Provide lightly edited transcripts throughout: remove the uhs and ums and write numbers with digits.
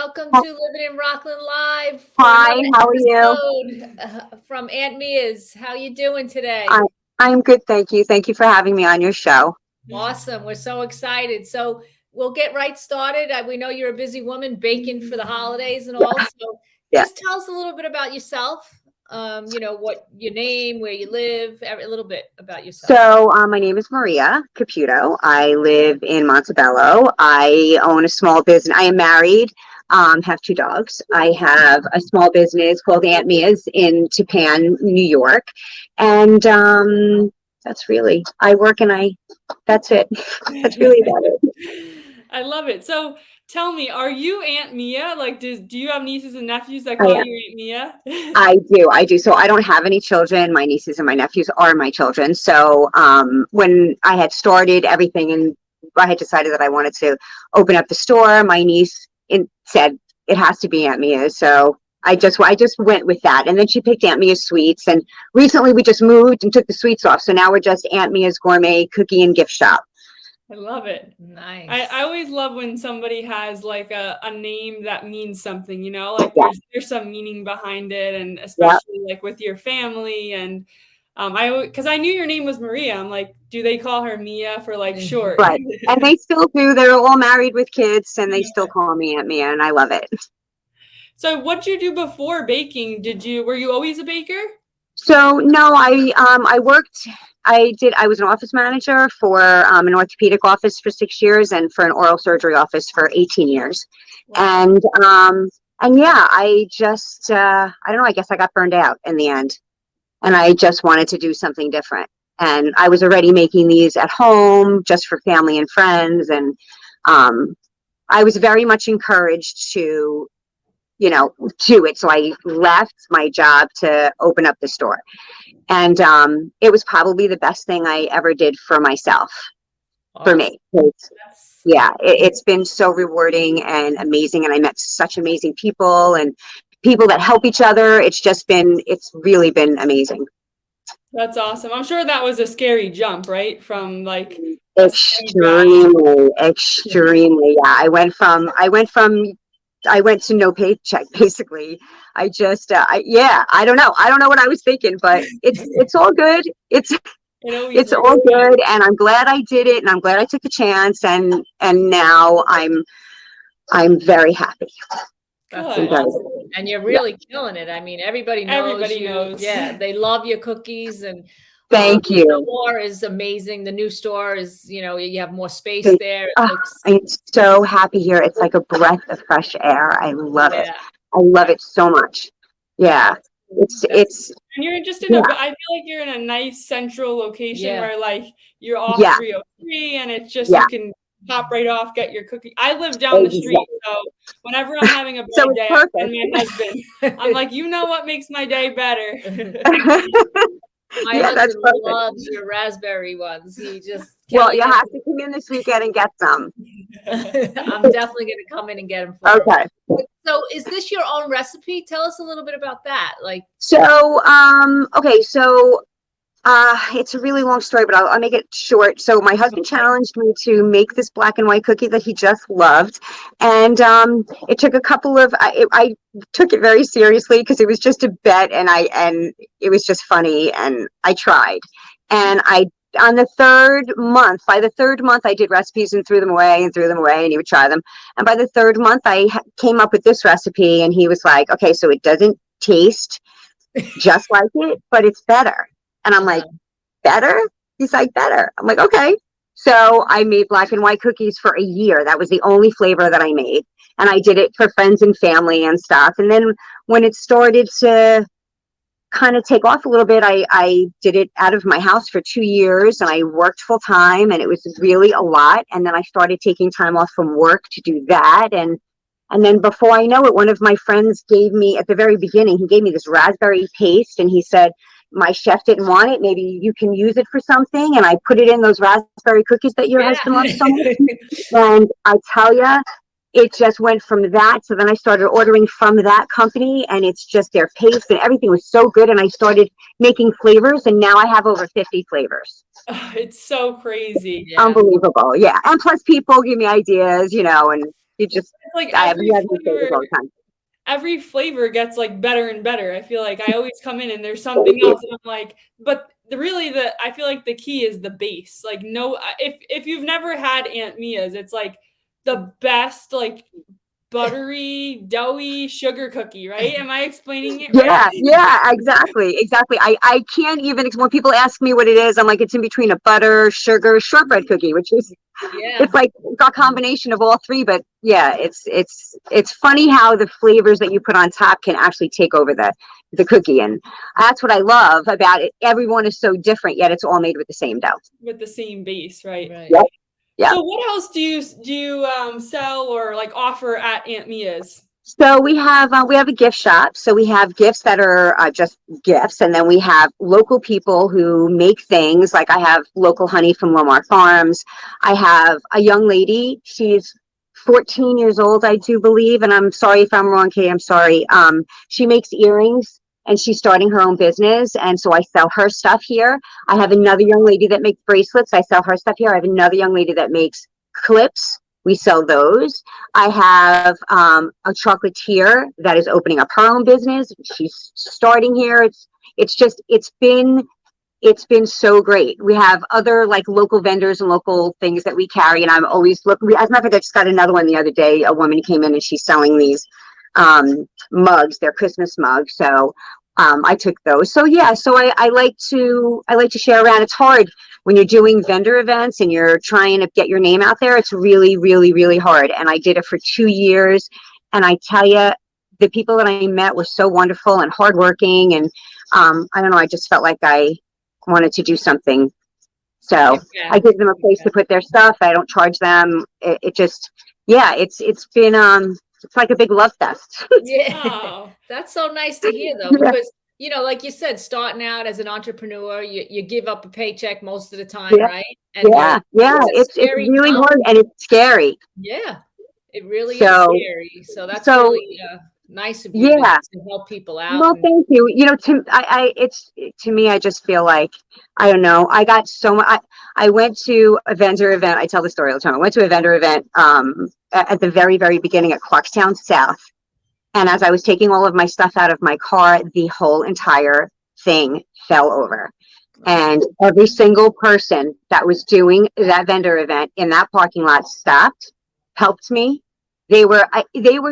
Welcome to Living in Rockland Live for Hi, another how are you? episode from Aunt Mia's. How you doing I, today? I'm good, thank you. Thank you for having me on your show. Awesome. We're so excited. So we'll get right started. We know you're a busy woman baking for the holidays and all. Yeah, So yeah. just tell us a little bit about yourself. What your name, where you live, a little bit about yourself. So, my name is Maria Caputo. I live in Montebello. I own a small business. I am married, have two dogs. I have a small business called Aunt Mia's in Tappan, New York. And that's really, I work and that's it. That's really about it. I love it. So tell me, are you Aunt Mia? Like, do you have nieces and nephews that I call am. you Aunt Mia? I do. So I don't have any children. My nieces and my nephews are my children. So when I had started everything and I had decided that I wanted to open up the store, my niece said it has to be Aunt Mia. So I just went with that. And then she picked Aunt Mia's Sweets. And recently we just moved and took the sweets off. So now we're just Aunt Mia's Gourmet Cookie and Gift Shop. I love it. Nice. I always love when somebody has like a name that means something, like Yeah. there's some meaning behind it, and Yeah. especially like with your family. And because I knew your name was Maria, I'm like, do they call her Mia for like short? Right. And they still do. They're all married with kids and they still call me Aunt Mia and I love it. So what'd you do before baking? Were you always a baker? So no, I was an office manager for an orthopedic office for 6 years and for an oral surgery office for 18 years. Wow. And yeah, I don't know, I guess I got burned out in the end and I just wanted to do something different. And I was already making these at home just for family and friends. And I was very much encouraged to do it. So I left my job to open up the store. And it was probably the best thing I ever did for myself, for me. Yeah, it's been so rewarding and amazing. And I met such amazing people and people that help each other. It's really been amazing. That's awesome. I'm sure that was a scary jump, right? From like Extremely, extremely. Yeah, I went to no paycheck basically. I don't know. I don't know what I was thinking, but it's all good. It's all good, and I'm glad I did it, and I'm glad I took a chance, and now I'm very happy. That's awesome. And you're really killing it. I mean, everybody knows you. Yeah, they love your cookies, and thank you. The store is amazing. The new store is, you have more space there. I'm so happy here. It's like a breath of fresh air. I love it. I love it so much. Yeah. It's and you're just I feel like you're in a nice central location where like you're off 303 and it's just you can pop right off, get your cookie. I live down the street, so whenever I'm having a bad day, I send my husband. I'm like, what makes my day better? My husband loves your raspberry ones. He just you have to come in this weekend and get some. I'm definitely going to come in and get them for okay. him. So is this your own recipe? Tell us a little bit about that. It's a really long story, but I'll make it short. So my husband challenged me to make this black and white cookie that he just loved. And it took I took it very seriously because it was just a bet and it was just funny and I tried. And by the third month, I did recipes and threw them away and he would try them. And by the third month, I came up with this recipe and he was like, okay, so it doesn't taste just like it, but it's better. And I'm like, better? He's like, better. I'm like, okay. So I made black and white cookies for a year. That was the only flavor that I made. And I did it for friends and family and stuff. And then when it started to kind of take off a little bit, I did it out of my house for 2 years and I worked full time and it was really a lot. And then I started taking time off from work to do that. And then before I know it, one of my friends gave me, at the very beginning, he gave me this raspberry paste and he said, my chef didn't want it. Maybe you can use it for something. And I put it in those raspberry cookies that your husband loves so much. And I tell you, it just went from that. So then I started ordering from that company and it's just their paste and everything was so good. And I started making flavors and now I have over 50 flavors. It's so crazy. Unbelievable. Yeah. And plus people give me ideas, and You just, it's like I have new flavors all the time. Every flavor gets like better and better. I feel like I always come in and there's something else and I'm like, but I feel like the key is the base. Like, no, if you've never had Aunt Mia's, it's like the best, like buttery, doughy sugar cookie, right? Am I explaining it right? Yeah, exactly. I can't even, when people ask me what it is, I'm like, it's in between a butter, sugar, shortbread cookie, which is, it's like a combination of all three. But yeah, it's funny how the flavors that you put on top can actually take over the cookie. And that's what I love about it. Everyone is so different, yet it's all made with the same dough. With the same base, right? Yep. Yeah. So what else do you sell or like offer at Aunt Mia's? So we have a gift shop. So we have gifts that are just gifts, and then we have local people who make things. Like I have local honey from Lomar Farms. I have a young lady. She's 14 years old, I do believe, and I'm sorry if I'm wrong, Kay. I'm sorry. She makes earrings, and she's starting her own business, and so I sell her stuff here. I have another young lady that makes bracelets. I sell her stuff here. I have another young lady that makes clips. We sell those. I have a chocolatier that is opening up her own business. She's starting here. It's been so great. We have other like local vendors and local things that we carry, and I'm always looking. As a matter of fact, I just got another one the other day. A woman came in and she's selling these mugs. They're Christmas mugs. So I took those. So yeah, so I like to share around. It's hard when you're doing vendor events and you're trying to get your name out there. It's really, really, really hard. And I did it for 2 years. And I tell you, the people that I met were so wonderful and hardworking. And I don't know, I just felt like I wanted to do something. So I give them a place to put their stuff. I don't charge them. It just, yeah, it's been, it's like a big love fest. Yeah. That's so nice to hear though, because you know, like you said, starting out as an entrepreneur, you give up a paycheck most of the time, right? And it's really hard and it's scary. Yeah, it really is scary. So that's really nice of you to help people out. Well, thank you. You know, to me, I just feel like, I don't know, I got so much. I went to a vendor event. I tell the story all the time. I went to a vendor event at the very, very beginning at Clarkstown South. And as I was taking all of my stuff out of my car, the whole entire thing fell over. And every single person that was doing that vendor event in that parking lot stopped, helped me. They were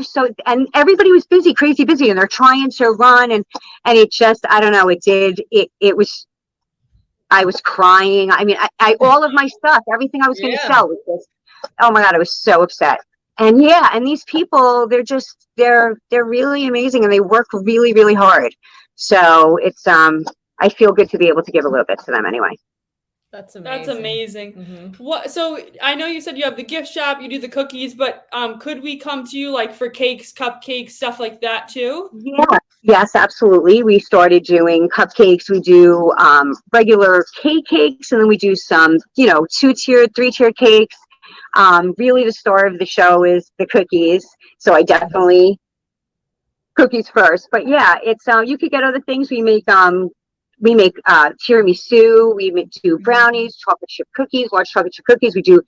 so, and everybody was busy, crazy busy, and they're trying to run. And it just, I don't know, it was, I was crying. I mean, I all of my stuff, everything I was going to sell was just, oh my God, I was so upset. And and these people, they're really amazing and they work really, really hard. So it's, I feel good to be able to give a little bit to them anyway. That's amazing. That's amazing. So I know you said you have the gift shop, you do the cookies, but could we come to you like for cakes, cupcakes, stuff like that too? Yeah. Yes, absolutely. We started doing cupcakes. We do regular cakes, and then we do some, 2-tiered, 3-tiered cakes. Really the star of the show is the cookies. So I definitely cookies first, but yeah, it's, you could get other things. We make tiramisu, we do brownies, chocolate chip cookies, large chocolate chip cookies. We do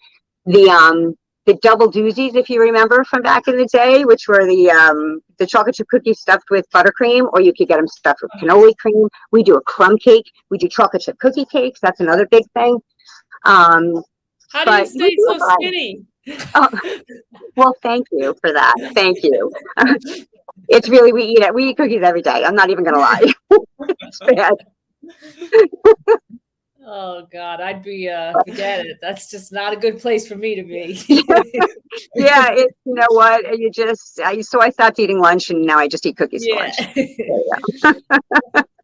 the double doozies, if you remember from back in the day, which were the chocolate chip cookies stuffed with buttercream, or you could get them stuffed with cannoli cream. We do a crumb cake. We do chocolate chip cookie cakes. That's another big thing. How do you stay so skinny? Well, thank you for that. Thank you. It's really, we eat cookies every day. I'm not even going to lie. It's bad. Oh God, I'd be, forget it. That's just not a good place for me to be. Yeah, you know what? So I stopped eating lunch and now I just eat cookies for lunch.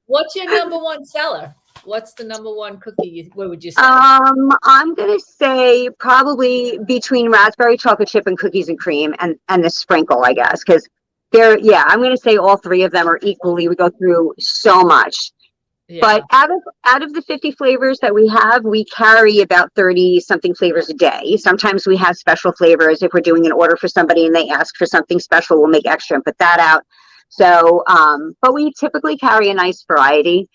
What's your number one seller? What's the number one cookie? What would you say? I'm gonna say probably between raspberry chocolate chip and cookies and cream and the sprinkle, I guess, because I'm gonna say all three of them are equally. We go through so much. Yeah. But out of the 50 flavors that we have, we carry about 30 something flavors a day. Sometimes we have special flavors. If we're doing an order for somebody and they ask for something special, we'll make extra and put that out. So, but we typically carry a nice variety.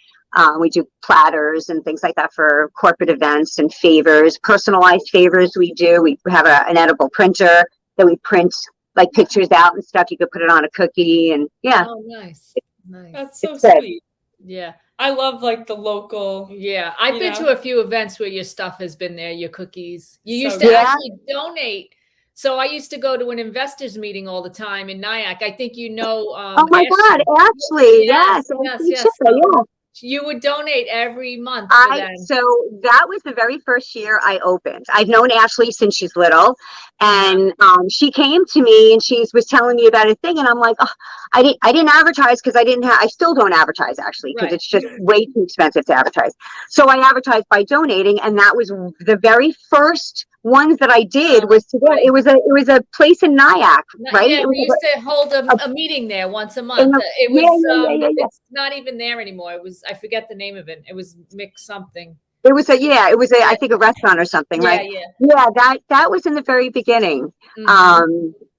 We do platters and things like that for corporate events and favors, personalized favors we do. We have an edible printer. that we print like pictures out and stuff. You could put it on a cookie, and yeah. Oh, nice. Nice. That's so good. sweet. Yeah. I love like the local. Yeah. I've been to a few events where your stuff has been there, your cookies. You used So to good. actually donate. So I used to go to an investors meeting all the time in Nyack. I think you know. Oh my God, Ashley, yes. Yes. Yeah. You would donate every month for them. So that was the very first year I opened. I've known Ashley since she's little, and she came to me and she was telling me about a thing, and I'm like, oh, I didn't advertise because I still don't advertise actually, because it's just way too expensive to advertise. So I advertised by donating, and that was the very first ones that I did was today. Right. It was a place in Nyack, right? Yeah, we used to hold a meeting there once a month. It was it's not even there anymore. It was, I forget the name of it. It was Mix something. It was I think a restaurant or something, right? Yeah, that was in the very beginning.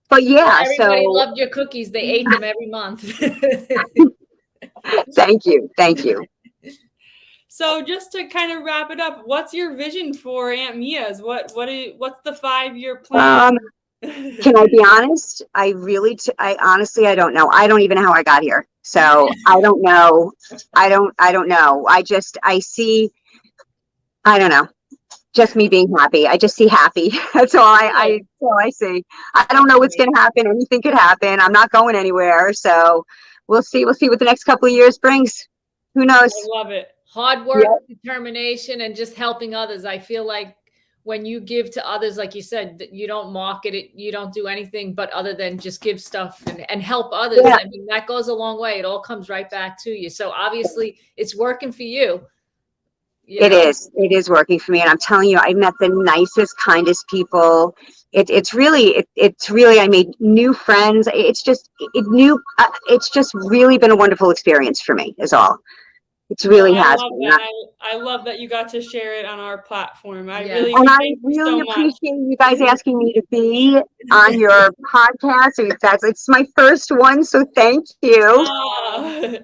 But yeah, everybody loved your cookies. They ate them every month. Thank you. So just to kind of wrap it up, what's your vision for Aunt Mia's? What's the 5-year plan? Can I be honest? I honestly, I don't know. I don't even know how I got here. So I don't know. I don't know. I don't know. Just me being happy. I just see happy. That's all I see. I don't know what's going to happen. Anything could happen. I'm not going anywhere. So we'll see. We'll see what the next couple of years brings. Who knows? I love it. Hard work, determination, and just helping others. I feel like when you give to others, like you said, you don't market it, you don't do anything but other than just give stuff and help others. I mean, that goes a long way. It all comes right back to you. So obviously it's working for you. It is working for me. And I'm telling you, I met the nicest, kindest people. It's really, I made new friends. It's just really been a wonderful experience for me is all. It's really has been. I love that you got to share it on our platform. I really appreciate you guys asking me to be on your podcast. It's my first one, so thank you.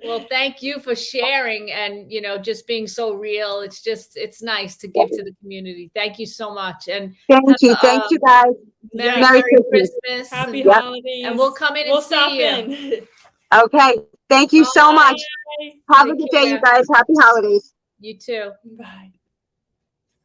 Well, thank you for sharing and just being so real. It's nice to give to the community. Thank you so much. And thank you guys. Merry Christmas. Happy holidays. And we'll come in and see you. Okay. Thank you so much. Have a good day, you guys. Happy holidays. You too. Bye.